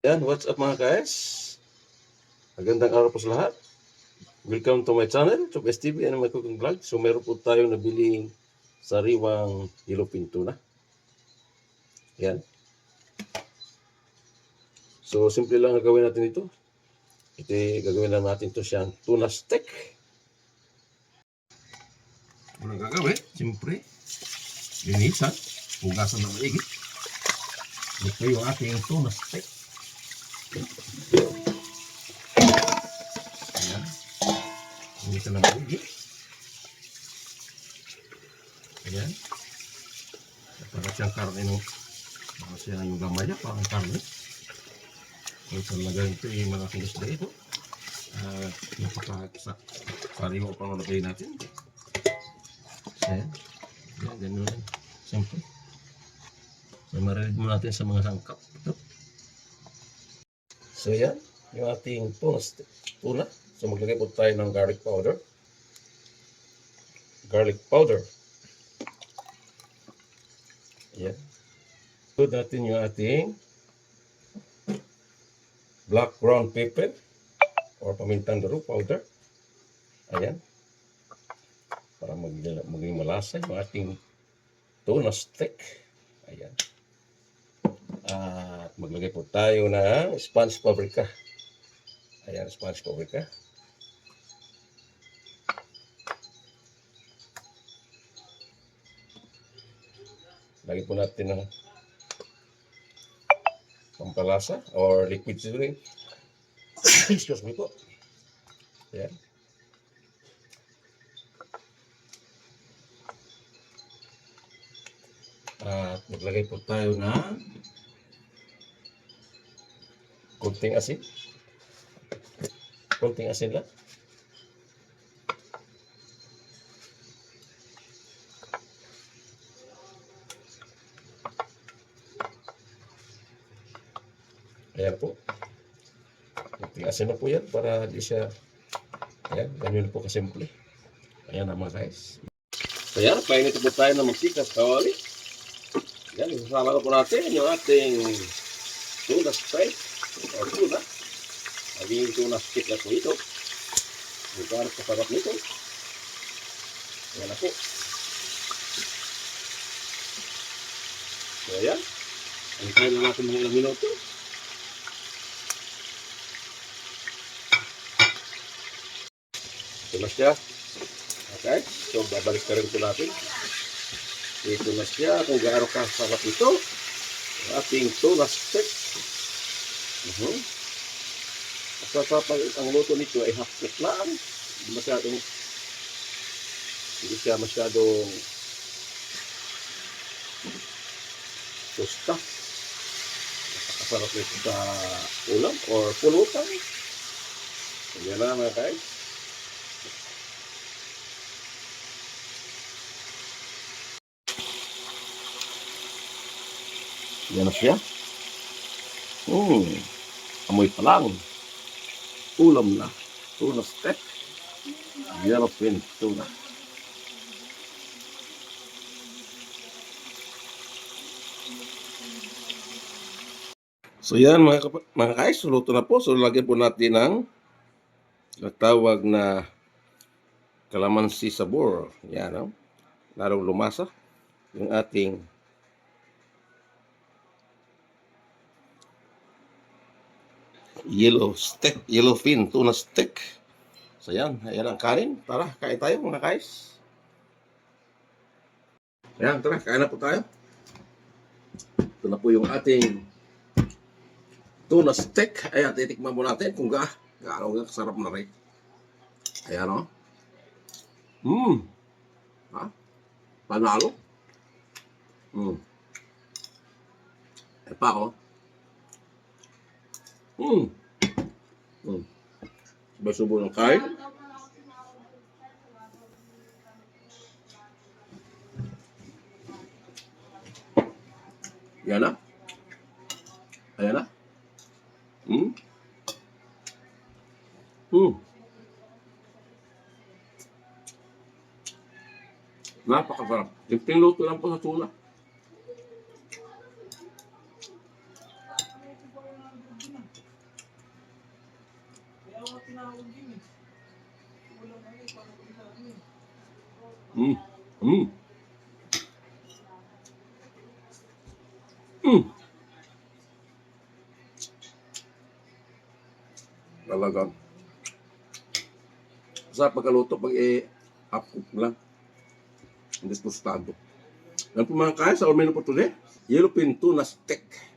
Yan, what's up mga guys? Magandang araw po sa lahat. Welcome to my channel, Chop STV and my cooking vlog. So meron po tayong nabiling sariwang yellowfin tuna. Yan. So simple lang gagawin natin ito. Ito gagawin lang natin ito siyang tuna steak. Unang gagawin, siyempre, linisan, hugasan na maigi. Ito yung ating tuna steak. Ayan. Linisan na maigi. Ayan. Para siyang karne no. Para siyang yung gamay niya, parang karne. Kung talaga ito yung mga kinisda ito. Napaka-sariwa pang nalagay natin. Ayan. Ayan, ganun lang. Simple. So, marinig mo natin sa mga sangkap. Ito. So, yan. Yung ating tuna. So, maglagay po tayo ng garlic powder. Garlic powder. Ayan. Put natin yung ating black ground pepper or pamintang daro powder. Ayan. Para maging malasa yung ating tuna steak. Ayan. At maglagay po tayo ng Spanish paprika. Ayan, Spanish paprika. Lagyan po natin ng pampalasa or liquid seasoning. Excuse me po. Ayan. At maglagay po tayo ng konting asin. Konting asin lang. Ayan po. Konting asin na po yan para di siya, ayan, ganyan po kasimple. Ayan na mga guys. So yan, painit po tayo ng magsikas kawali. Yan, isasama na po natin yung ating tuna steak o tuna. Magiging tuna steak na po ito. Ito ang kasarap nito. Yan na po. So yan, antayin na natin mga ilang minuto. Ito na siya. Okay, so babalik ka rin po natin. Ito na siya, kung gaano kasarap ito. Ating tuna steak. Ang luto nito ay half cook lang. Hindi siya masyadong tusta. Kasarap nito sa ulam or pulutan. Yan na mga guys. Yan na siya. Amoy pa lang. Ulam na. Tuna steak. Yellowfin tuna. So yan mga guys, luto na po. So lagyan po natin ng natawag na calamansi sabor. Yan, no? Lalong lumasa yung ating yellowfin tuna steak. So yan, ayan ang kanin. Tara, kain tayo mga guys. Ayan, tara, kain na po tayo. Ito na po yung ating tuna steak. Ayan, titikman mo natin kung gaano kasarap na rin. Ayan, o. Ha? Panalo. E pa, o. Subo ng kain. Yan na. Ayan na. Napakasarap. Simpleng luto lang po sa tuna. Mm. Mm. Mm. Talagang sa pagkaluto pag up cook lang. Hindi tostado. Yan po mga kaya sa menu po today. Yellowfin tuna steak.